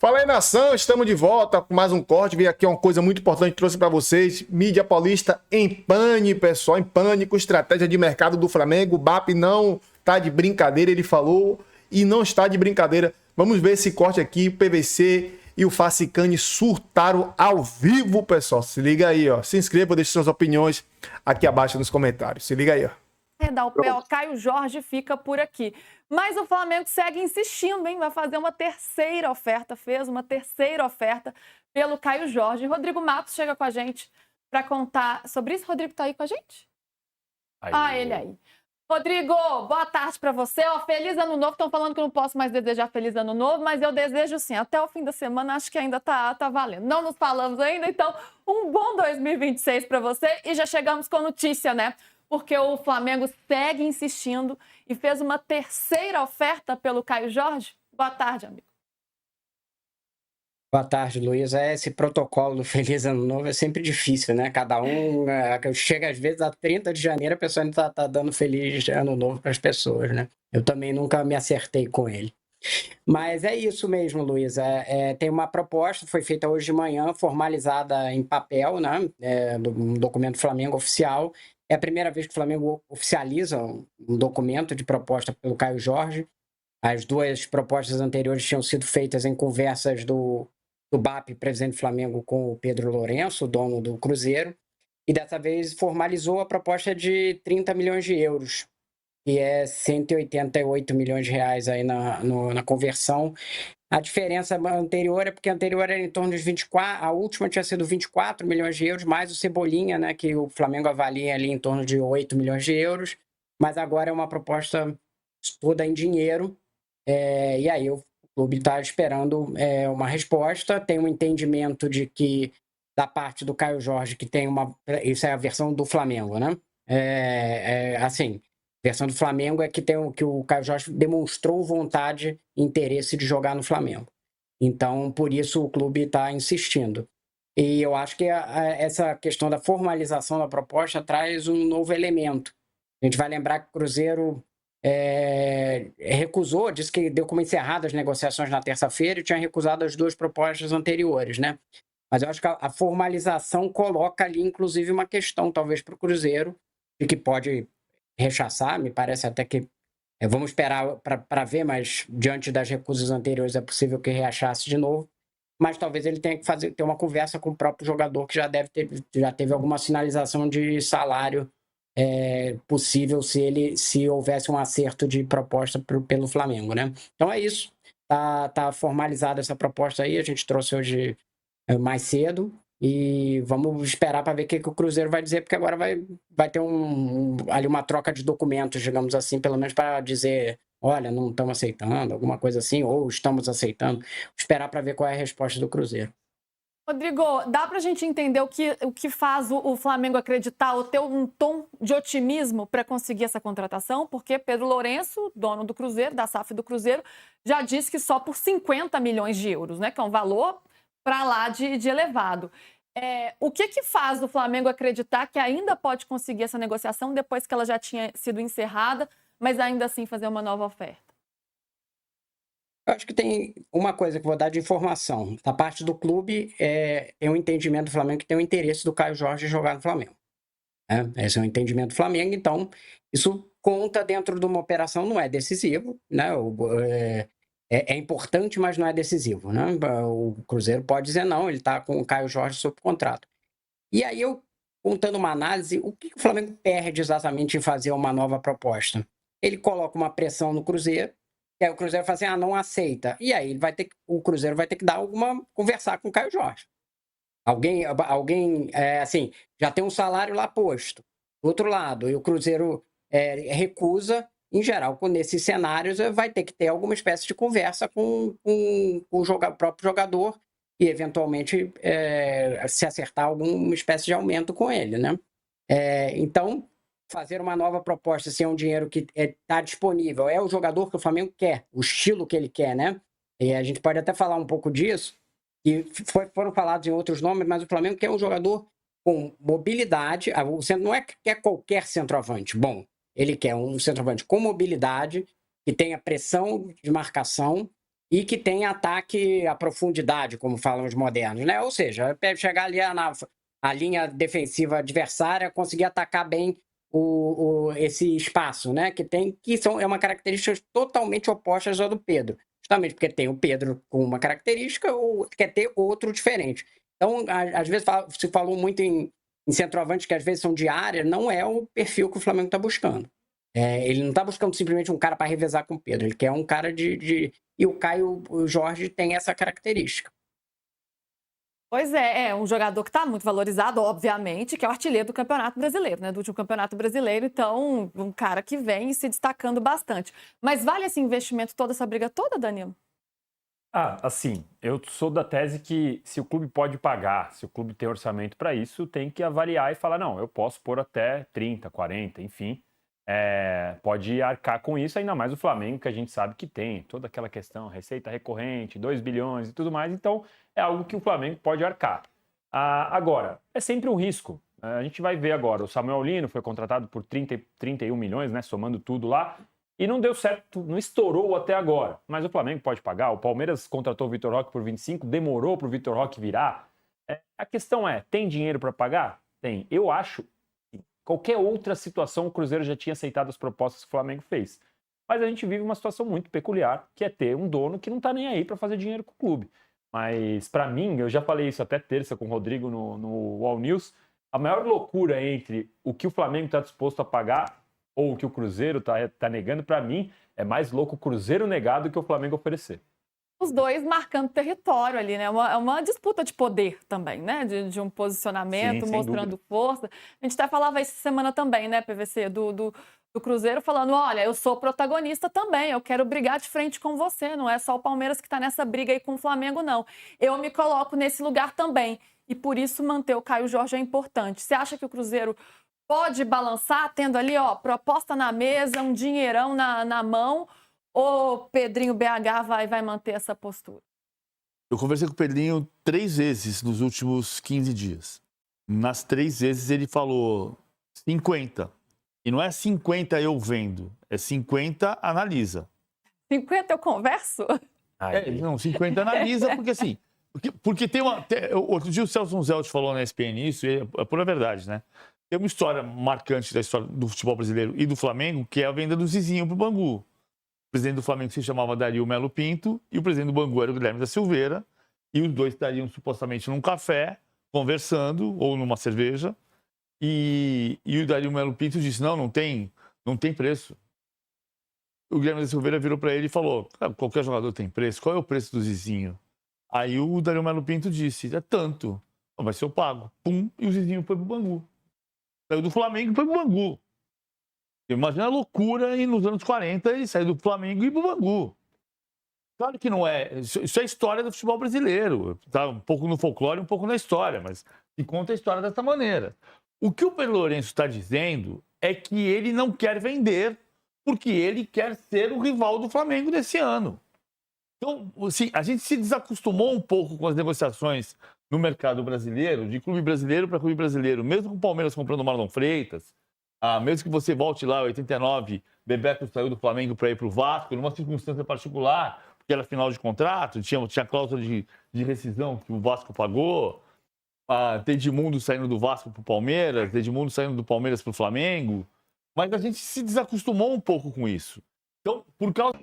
Fala aí, nação, estamos de volta com mais um corte. Vim aqui uma coisa muito importante, trouxe para vocês. Mídia paulista em pane, pessoal, em pânico. Estratégia de mercado do Flamengo. O BAP não tá de brincadeira, ele falou, e não está de brincadeira. Vamos ver esse corte aqui. O PVC e o Facicani surtaram ao vivo, pessoal. Se liga aí, ó. Se inscreva, deixe suas opiniões aqui abaixo nos comentários. Se liga aí, ó. Redar o pé, ó, Caio Jorge fica por aqui. Mas o Flamengo segue insistindo, hein? Vai fazer uma terceira oferta, fez uma terceira oferta pelo Caio Jorge. Rodrigo Matos chega com a gente para contar sobre isso. Rodrigo tá aí com a gente? Ele aí. Rodrigo, boa tarde para você. Ó, feliz ano novo. Estão falando que eu não posso mais desejar feliz ano novo, mas eu desejo sim. Até o fim da semana, acho que ainda tá valendo. Não nos falamos ainda, então um bom 2026 para você. E já chegamos com notícia, né? Porque o Flamengo segue insistindo e fez uma terceira oferta pelo Caio Jorge. Boa tarde, amigo. Boa tarde, Luiz. Esse protocolo do Feliz Ano Novo é sempre difícil, né? Cada um chega às vezes a 30 de janeiro, a pessoa ainda tá dando Feliz Ano Novo para as pessoas, né? Eu também nunca me acertei com ele. Mas é isso mesmo, Luiz. Tem uma proposta, foi feita hoje de manhã, formalizada em papel, né? Um documento Flamengo oficial. É a primeira vez que o Flamengo oficializa um documento de proposta pelo Caio Jorge. As duas propostas anteriores tinham sido feitas em conversas do BAP, presidente do Flamengo, com o Pedro Lourenço, dono do Cruzeiro. E dessa vez formalizou a proposta de 30 milhões de euros, que é 188 milhões de reais aí na conversão. A diferença anterior é porque a anterior era em torno de 24, a última tinha sido 24 milhões de euros, mais o Cebolinha, né, que o Flamengo avalia ali em torno de 8 milhões de euros, mas agora é uma proposta toda em dinheiro, e aí o clube está esperando uma resposta, tem um entendimento de que, da parte do Caio Jorge, que tem isso é a versão do Flamengo, né, assim... A versão do Flamengo é que o Caio Jorge demonstrou vontade e interesse de jogar no Flamengo. Então, por isso o clube está insistindo. E eu acho que essa questão da formalização da proposta traz um novo elemento. A gente vai lembrar que o Cruzeiro recusou, disse que deu como encerradas as negociações na terça-feira e tinha recusado as duas propostas anteriores, né? Mas eu acho que a formalização coloca ali, inclusive, uma questão, talvez, para o Cruzeiro, de que pode rechaçar, me parece até que vamos esperar para ver, mas diante das recusas anteriores é possível que reachasse de novo, mas talvez ele tenha que ter uma conversa com o próprio jogador, que já teve alguma sinalização de salário possível se houvesse um acerto de proposta pelo Flamengo, né? Então é isso, tá formalizada essa proposta aí, a gente trouxe hoje mais cedo. E vamos esperar para ver o que o Cruzeiro vai dizer, porque agora vai ter ali uma troca de documentos, digamos assim, pelo menos para dizer, olha, não estamos aceitando, alguma coisa assim, ou estamos aceitando. Esperar para ver qual é a resposta do Cruzeiro. Rodrigo, dá para a gente entender o que faz o Flamengo acreditar ou ter um tom de otimismo para conseguir essa contratação? Porque Pedro Lourenço, dono do Cruzeiro, da SAF do Cruzeiro, já disse que só por 50 milhões de euros, né, que é um valor para lá de elevado. O que faz o Flamengo acreditar que ainda pode conseguir essa negociação depois que ela já tinha sido encerrada, mas ainda assim fazer uma nova oferta? Eu acho que tem uma coisa que eu vou dar de informação. Da parte do clube, tem um entendimento do Flamengo que tem o interesse do Caio Jorge jogar no Flamengo. Esse é o entendimento do Flamengo, então isso conta dentro de uma operação, não é decisivo, né? É importante, mas não é decisivo, né? O Cruzeiro pode dizer não, ele está com o Caio Jorge sob contrato. E aí eu, contando uma análise, o que o Flamengo perde exatamente em fazer uma nova proposta? Ele coloca uma pressão no Cruzeiro, e aí o Cruzeiro fala assim, não aceita. E aí o Cruzeiro vai ter que conversar com o Caio Jorge. Alguém assim, já tem um salário lá posto. Do outro lado, e o Cruzeiro recusa. Em geral, nesses cenários, vai ter que ter alguma espécie de conversa com o próprio jogador e, eventualmente, se acertar alguma espécie de aumento com ele, né? Então, fazer uma nova proposta, se é um dinheiro que está disponível, é o jogador que o Flamengo quer, o estilo que ele quer, né? E a gente pode até falar um pouco disso, que foram falados em outros nomes, mas o Flamengo quer um jogador com mobilidade, não é que quer qualquer centroavante, bom, ele quer um centroavante com mobilidade, que tenha pressão de marcação e que tem ataque à profundidade, como falam os modernos, né? Ou seja, chegar ali a linha defensiva adversária, conseguir atacar bem esse espaço, né? É uma característica totalmente oposta à do Pedro. Justamente porque tem o Pedro com uma característica ou quer ter outro diferente. Então, às vezes se falou muito em centroavantes que às vezes são de área, não é o perfil que o Flamengo está buscando. Ele não está buscando simplesmente um cara para revezar com o Pedro, ele quer um cara E o Caio Jorge tem essa característica. Pois é um jogador que está muito valorizado, obviamente, que é o artilheiro do Campeonato Brasileiro, né? Do último Campeonato Brasileiro, então, um cara que vem se destacando bastante. Mas vale esse investimento, toda essa briga toda, Danilo? Assim, eu sou da tese que se o clube pode pagar, se o clube tem orçamento para isso, tem que avaliar e falar, não, eu posso pôr até 30, 40, enfim, pode arcar com isso, ainda mais o Flamengo, que a gente sabe que tem toda aquela questão, receita recorrente, 2 bilhões e tudo mais, então é algo que o Flamengo pode arcar. Agora, é sempre um risco. A gente vai ver agora, o Samuel Lino foi contratado por 31 milhões, né, somando tudo lá, e não deu certo, não estourou até agora. Mas o Flamengo pode pagar, o Palmeiras contratou o Vitor Roque por 25, demorou para o Vitor Roque virar. A questão tem dinheiro para pagar? Tem. Eu acho que qualquer outra situação o Cruzeiro já tinha aceitado as propostas que o Flamengo fez. Mas a gente vive uma situação muito peculiar, que é ter um dono que não está nem aí para fazer dinheiro com o clube. Mas para mim, eu já falei isso até terça com o Rodrigo no All News, a maior loucura entre o que o Flamengo está disposto a pagar ou o que o Cruzeiro tá negando, para mim, é mais louco o Cruzeiro negar do que o Flamengo oferecer. Os dois marcando território ali, né? É uma disputa de poder também, né? De um posicionamento, Sim, mostrando força. A gente até falava essa semana também, né, PVC, do Cruzeiro, falando, olha, eu sou protagonista também, eu quero brigar de frente com você, não é só o Palmeiras que tá nessa briga aí com o Flamengo, não. Eu me coloco nesse lugar também, e por isso manter o Caio Jorge é importante. Você acha que o Cruzeiro pode balançar, tendo ali, proposta na mesa, um dinheirão na mão, ou Pedrinho BH vai manter essa postura? Eu conversei com o Pedrinho 3 vezes nos últimos 15 dias. Nas 3 vezes ele falou 50. E não é 50 eu vendo, é 50 analisa. 50 eu converso? Não, 50 analisa, porque assim... Porque tem uma... Outro dia o Celso Zelt falou na ESPN isso, e é pura verdade, né? Tem uma história marcante da história do futebol brasileiro e do Flamengo, que é a venda do Zizinho para o Bangu. O presidente do Flamengo se chamava Dario Melo Pinto e o presidente do Bangu era o Guilherme da Silveira. E os dois estariam supostamente num café, conversando, ou numa cerveja. E o Dario Melo Pinto disse, não tem preço. O Guilherme da Silveira virou para ele e falou, qualquer jogador tem preço, qual é o preço do Zizinho? Aí o Dario Melo Pinto disse, é tanto, vai ser eu pago. Pum, e o Zizinho foi para o Bangu. Saiu do Flamengo e foi pro Bangu. Imagina a loucura e nos anos 40 ele saiu do Flamengo e ir pro Bangu. Claro que não é. Isso é história do futebol brasileiro. Tá um pouco no folclore, um pouco na história, mas se conta a história dessa maneira. O que o Pedro Lourenço está dizendo é que ele não quer vender porque ele quer ser o rival do Flamengo desse ano. Então, assim, a gente se desacostumou um pouco com as negociações no mercado brasileiro, de clube brasileiro para clube brasileiro, mesmo com o Palmeiras comprando o Marlon Freitas, mesmo que você volte lá em 89, Bebeto saiu do Flamengo para ir para o Vasco, numa circunstância particular, porque era final de contrato, tinha cláusula de rescisão que o Vasco pagou, Edmundo saindo do Vasco para o Palmeiras, Edmundo saindo do Palmeiras para o Flamengo, mas a gente se desacostumou um pouco com isso. Então, por causa...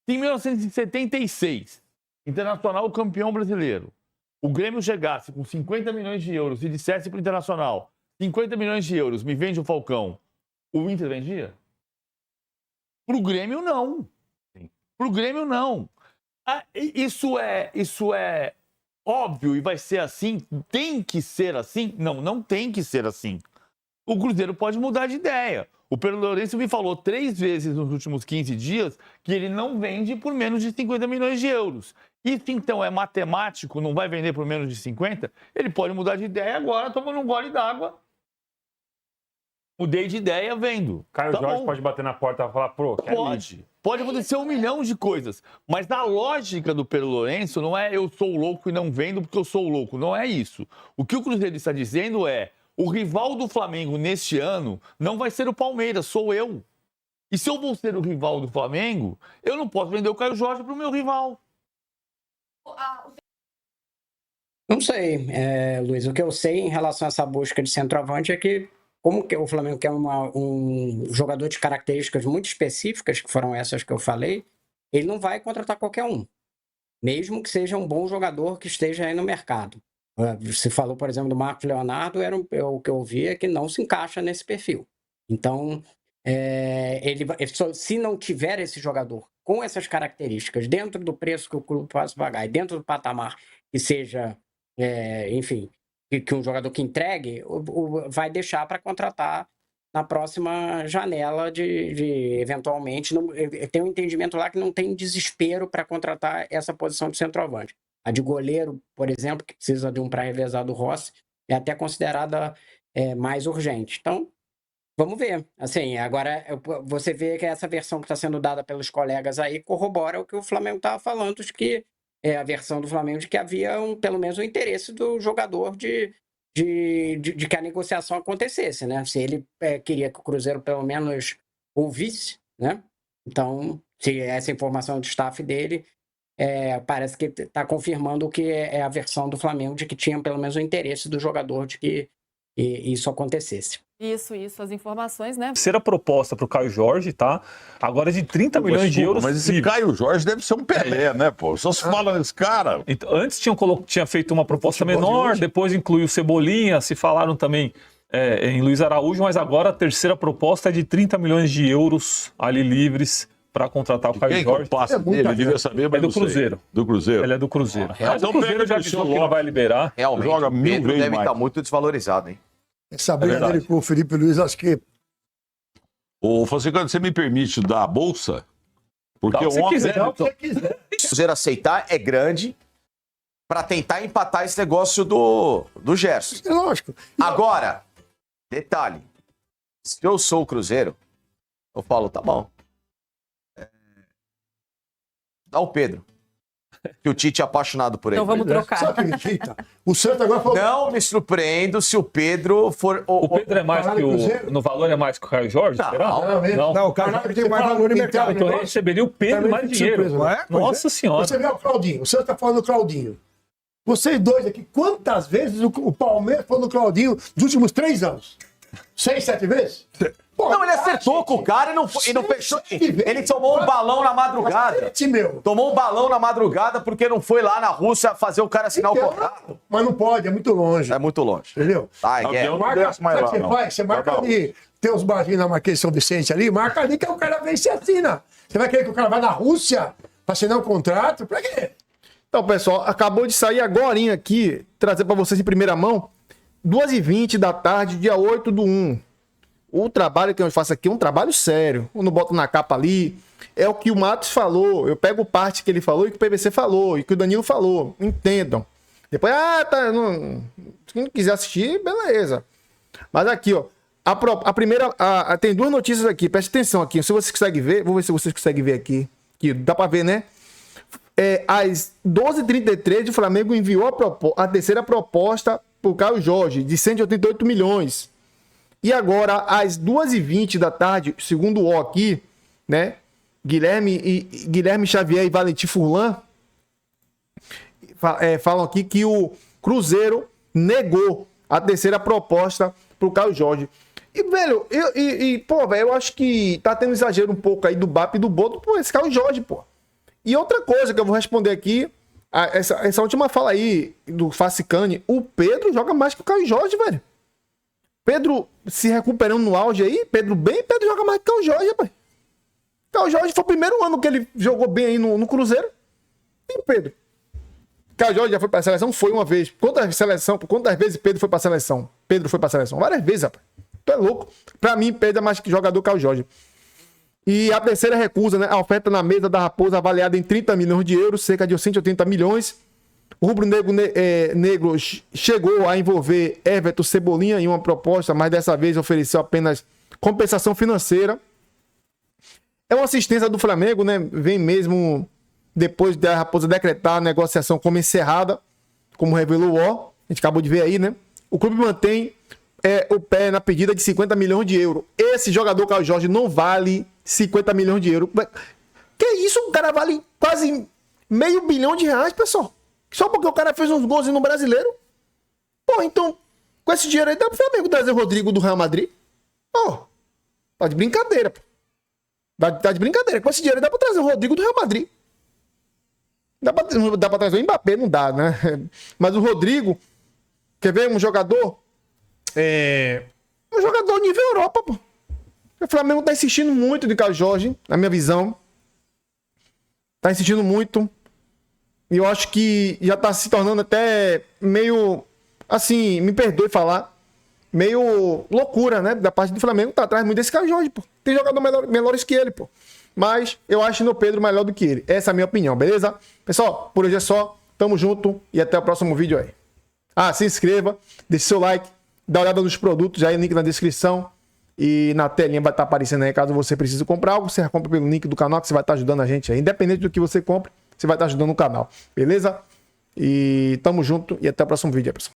Em 1976, Internacional campeão brasileiro, o Grêmio chegasse com 50 milhões de euros e dissesse para o Internacional, 50 milhões de euros, me vende o Falcão, o Inter vendia? Para o Grêmio, não. Para o Grêmio, não. Isso é óbvio e vai ser assim? Tem que ser assim? Não tem que ser assim. O Cruzeiro pode mudar de ideia. O Pedro Lourenço me falou 3 vezes nos últimos 15 dias que ele não vende por menos de 50 milhões de euros. Isso, então, é matemático, não vai vender por menos de 50? Ele pode mudar de ideia agora, tomando um gole d'água. Mudei de ideia, vendo. Caio Jorge pode bater na porta e falar, Pode acontecer 1 milhão de coisas. Mas a lógica do Pedro Lourenço não é eu sou louco e não vendo porque eu sou louco. Não é isso. O que o Cruzeiro está dizendo é o rival do Flamengo neste ano não vai ser o Palmeiras, sou eu. E se eu vou ser o rival do Flamengo, eu não posso vender o Caio Jorge para o meu rival. Não sei, Luiz. O que eu sei em relação a essa busca de centroavante é que, como que o Flamengo quer um jogador de características muito específicas, que foram essas que eu falei, ele não vai contratar qualquer um, mesmo que seja um bom jogador que esteja aí no mercado. Você falou, por exemplo, do Marcos Leonardo, o que eu vi é que não se encaixa nesse perfil. Então, se não tiver esse jogador com essas características dentro do preço que o clube pode pagar e dentro do patamar que seja, enfim, que um jogador que entregue, vai deixar para contratar na próxima janela de eventualmente. Tem um entendimento lá que não tem desespero para contratar essa posição de centroavante. A de goleiro, por exemplo, que precisa de um para revezar do Rossi, é até considerada mais urgente. Então, vamos ver. Assim, agora você vê que essa versão que está sendo dada pelos colegas aí corrobora o que o Flamengo estava falando, de que a versão do Flamengo de que havia pelo menos um interesse do jogador de que a negociação acontecesse, né? Se ele queria que o Cruzeiro pelo menos ouvisse, né? Então, se essa informação do staff dele, parece que está confirmando o que é a versão do Flamengo, de que tinha pelo menos o interesse do jogador de que isso acontecesse. Isso, as informações, né? Terceira proposta para o Caio Jorge, tá? Agora de 30 milhões de euros. Mas esse livres. Caio Jorge deve ser um Pelé, né, pô? Só se fala nesse cara. Então, antes tinha feito uma proposta menor, depois incluiu o Cebolinha, se falaram também em Luiz Araújo, mas agora a terceira proposta é de 30 milhões de euros ali livres para contratar o Caio Quem Jorge. que passa dele? Eu devia saber, mas É do não sei. Cruzeiro. Do Cruzeiro. Ele é do Cruzeiro. Então Mas o Cruzeiro já avisou que não vai liberar. Realmente, Joga o mil Pedro vezes deve mais. estar muito desvalorizado, hein? Essa briga dele com o Felipe Luiz, acho que... Ô, Fonseca, você me permite dar a bolsa? Porque Dá o que você ontem... quiser. Dá o que você quiser. Se o Cruzeiro aceitar, é grande para tentar empatar esse negócio do Gerson. É lógico. Agora, detalhe, se eu sou o Cruzeiro, eu falo, tá bom. Dá o Pedro. Que o Tite é apaixonado por ele. Então vamos trocar. Sabe o que acredita? O Santos agora falou... Não me surpreendo se o Pedro for... O Pedro é mais que Cruzeiro? No valor é mais que o Caio Jorge? Não, será? não. Não, o cara tem mais valor no mercado. Então ele receberia o Pedro Também mais fico dinheiro. surpreso, né? Pois Nossa senhora. Você vê o Claudinho, o Santos tá falando do Claudinho. Vocês dois aqui, quantas vezes o Palmeiras falou do Claudinho nos últimos 3 anos? 6, 7 vezes? Porra, Não, ele acertou com o cara e não fechou. Ele tomou um balão na madrugada. Cacete, meu. Tomou um balão na madrugada porque não foi lá na Rússia fazer o cara assinar o contrato. Mas não pode, é muito longe. É muito longe. Entendeu? Tá, Avião não Marca, desce mais sabe o lá, que você não. faz? Você marca Tá bom. ali, tem uns barzinhos na Marquês de São Vicente ali, marca ali que o cara vem e se assina. Você vai querer que o cara vá na Rússia pra assinar um contrato? Pra quê? Então, pessoal, acabou de sair agorinha aqui, trazer para vocês em primeira mão, 2h20 da tarde, dia 8/1. O trabalho que eu faço aqui é um trabalho sério. Eu não boto na capa ali. É o que o Matos falou. Eu pego parte que ele falou e que o PVC falou e que o Danilo falou. Entendam. Depois, tá. Quem não quiser assistir, beleza. Mas aqui, ó. A primeira. Tem 2 notícias aqui. Preste atenção aqui. Se vocês conseguem ver, vou ver se vocês conseguem ver aqui. Aqui, dá pra ver, né? Às 12h33, o Flamengo enviou a terceira proposta pro Caio Jorge, de 188 milhões. E agora, às 2h20 da tarde, segundo o aqui, né? Guilherme Xavier e Valentim Furlan falam aqui que o Cruzeiro negou a terceira proposta pro Caio Jorge. E, velho, eu acho que tá tendo exagero um pouco aí do BAP e do Boto por esse Caio Jorge, pô. E outra coisa que eu vou responder aqui, essa última fala aí do Facicane, o Pedro joga mais que o Caio Jorge, velho. Pedro se recuperando no auge aí, Pedro joga mais que o Caio Jorge, rapaz. O Caio Jorge foi o primeiro ano que ele jogou bem aí no Cruzeiro. E o Pedro? O Caio Jorge já foi pra seleção? Foi uma vez. Quantas vezes Pedro foi pra seleção? Pedro foi pra seleção? Várias vezes, rapaz. Tu é louco. Pra mim, Pedro é mais que jogador que o Caio Jorge. E a terceira recusa, né? A oferta na mesa da Raposa avaliada em 30 milhões de euros, cerca de 180 milhões. O rubro-negro negro chegou a envolver Everton Cebolinha em uma proposta, mas dessa vez ofereceu apenas compensação financeira. É uma assistência do Flamengo, né? Vem mesmo depois da Raposa decretar a negociação como encerrada, como revelou o O. A gente acabou de ver aí, né? O clube mantém o pé na pedida de 50 milhões de euros. Esse jogador, Caio Jorge, não vale 50 milhões de euros. Que isso? O cara vale quase R$500 milhão, pessoal. Só porque o cara fez uns gols no Brasileiro. Pô, então, com esse dinheiro aí, dá pro Flamengo trazer o Rodrigo do Real Madrid? Pô, tá de brincadeira, pô. Tá de brincadeira. Com esse dinheiro aí, dá pra trazer o Rodrigo do Real Madrid. Dá pra trazer o Mbappé, não dá, né? Mas o Rodrigo, quer ver um jogador? Um jogador nível Europa, pô. O Flamengo tá insistindo muito de Caio Jorge, na minha visão. Tá insistindo muito. E eu acho que já tá se tornando até meio, assim, me perdoe falar, meio loucura, né? Da parte do Flamengo, tá atrás muito desse Caio Jorge, pô. Tem jogador melhores que ele, pô. Mas eu acho o Pedro melhor do que ele. Essa é a minha opinião, beleza? Pessoal, por hoje é só. Tamo junto e até o próximo vídeo aí. Se inscreva, deixe seu like, dá uma olhada nos produtos, aí o link na descrição. E na telinha vai estar aparecendo aí, caso você precise comprar algo, você compra pelo link do canal, que você vai estar ajudando a gente aí. Independente do que você compre, você vai estar ajudando o canal, beleza? E tamo junto e até o próximo vídeo aí, pessoal.